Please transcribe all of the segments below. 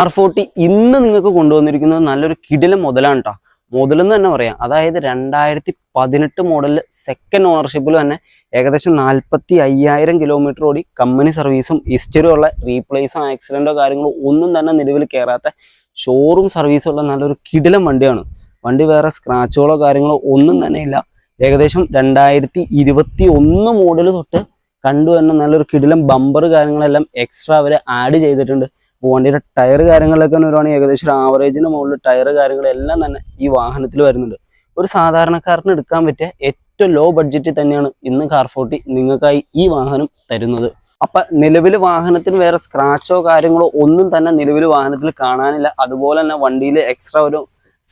R40 ഇന്ന് നിങ്ങൾക്ക് കൊണ്ടുവന്നിരിക്കുന്നത് നല്ലൊരു കിടിലൻ മുതലാണ് കേട്ടോ. മുതലെന്ന് തന്നെ പറയാം. അതായത് 2018 മോഡലിൽ സെക്കൻഡ് ഓണർഷിപ്പിൽ തന്നെ ഏകദേശം 45,000 കിലോമീറ്റർ ഓടി കമ്പനി സർവീസും ഹിസ്റ്ററിയും ഉള്ള റീപ്ലേസോ ആക്സിഡന്റോ കാര്യങ്ങളോ ഒന്നും തന്നെ നിലവിൽ കയറാത്ത ഷോറൂം സർവീസുള്ള നല്ലൊരു കിടിലൻ വണ്ടിയാണ്. വണ്ടി വേറെ സ്ക്രാച്ചുകളോ കാര്യങ്ങളോ ഒന്നും തന്നെ ഇല്ല. ഏകദേശം 2021 മോഡൽ തൊട്ട് കണ്ടുവരുന്ന നല്ലൊരു കിടിലൻ ബമ്പർ കാര്യങ്ങളെല്ലാം എക്സ്ട്രാ അവർ ആഡ് ചെയ്തിട്ടുണ്ട്. വണ്ടിയുടെ ടയർ കാര്യങ്ങളിലൊക്കെ വരുവാണെങ്കിൽ ഏകദേശം ഒരു ആവറേജിന് മുകളിൽ ടയർ കാര്യങ്ങളെല്ലാം തന്നെ ഈ വാഹനത്തിൽ വരുന്നുണ്ട്. ഒരു സാധാരണക്കാരന് എടുക്കാൻ പറ്റിയ ഏറ്റവും ലോ ബഡ്ജറ്റിൽ തന്നെയാണ് ഇന്ന് R40 നിങ്ങൾക്കായി ഈ വാഹനം തരുന്നത്. അപ്പം നിലവിൽ വാഹനത്തിന് വേറെ സ്ക്രാച്ചോ കാര്യങ്ങളോ ഒന്നും തന്നെ നിലവിൽ വാഹനത്തിൽ കാണാനില്ല. അതുപോലെ തന്നെ വണ്ടിയിൽ എക്സ്ട്രാ ഒരു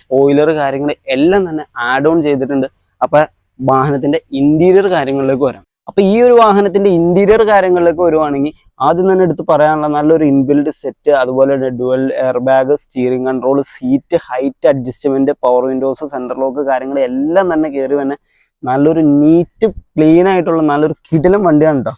സ്പോയിലർ കാര്യങ്ങൾ എല്ലാം തന്നെ ആഡ് ഓൺ ചെയ്തിട്ടുണ്ട്. അപ്പം വാഹനത്തിന്റെ ഇന്റീരിയർ കാര്യങ്ങളിലേക്ക് വരാം. അപ്പൊ ഈ ഒരു വാഹനത്തിന്റെ ഇന്റീരിയർ കാര്യങ്ങളിലേക്ക് വരുവാണെങ്കിൽ ആദ്യം തന്നെ എടുത്ത് പറയാനുള്ള നല്ലൊരു ഇൻബിൽഡ് സെറ്റ്, അതുപോലെ dual air bag, steering control, seat height adjustment, power Windows, centre lock കാര്യങ്ങൾ എല്ലാം തന്നെ കയറി തന്നെ നല്ലൊരു നീറ്റ് ക്ലീൻ ആയിട്ടുള്ള നല്ലൊരു കിടിലൻ വണ്ടിയാണ് കേട്ടോ.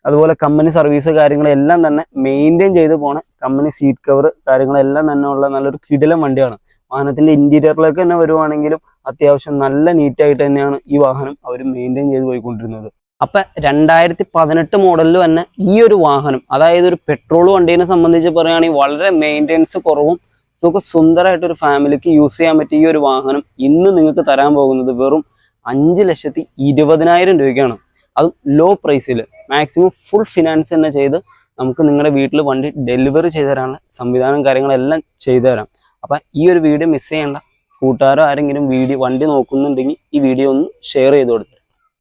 അതുപോലെ കമ്പനി സർവീസ് കാര്യങ്ങളെല്ലാം തന്നെ മെയിൻറ്റെയിൻ ചെയ്ത് പോണ കമ്പനി സീറ്റ് കവർ കാര്യങ്ങളെല്ലാം തന്നെ ഉള്ള നല്ലൊരു കിടിലൻ വണ്ടിയാണ്. വാഹനത്തിന്റെ ഇന്റീരിയറിലേക്ക് തന്നെ വരുവാണെങ്കിലും അത്യാവശ്യം നല്ല നീറ്റായിട്ട് തന്നെയാണ് ഈ വാഹനം അവർ മെയിൻറ്റെയിൻ ചെയ്ത് പോയിക്കൊണ്ടിരുന്നത്. അപ്പൊ 2018 മോഡലിൽ തന്നെ ഈ ഒരു വാഹനം, അതായത് ഒരു പെട്രോൾ വണ്ടീനെ സംബന്ധിച്ച് പറയുകയാണെങ്കിൽ വളരെ മെയിൻ്റെനൻസ് കുറവും സുന്ദരമായിട്ട് ഒരു ഫാമിലിക്ക് യൂസ് ചെയ്യാൻ പറ്റിയ ഈ ഒരു വാഹനം ഇന്ന് നിങ്ങൾക്ക് തരാൻ പോകുന്നത് വെറും 5,20,000 രൂപയ്ക്കാണ്. അതും ലോ പ്രൈസിൽ മാക്സിമം ഫുൾ ഫിനാൻസ് തന്നെ ചെയ്ത് നമുക്ക് നിങ്ങളുടെ വീട്ടിൽ വണ്ടി ഡെലിവറി ചെയ്തു തരാനുള്ള സംവിധാനം കാര്യങ്ങളെല്ലാം ചെയ്തു തരാം. അപ്പം ഈ ഒരു വീഡിയോ മിസ് ചെയ്യേണ്ട. കൂട്ടുകാരോ ആരെങ്കിലും വണ്ടി നോക്കുന്നുണ്ടെങ്കിൽ ഈ വീഡിയോ ഒന്ന് ഷെയർ ചെയ്ത് കൊടുത്തു.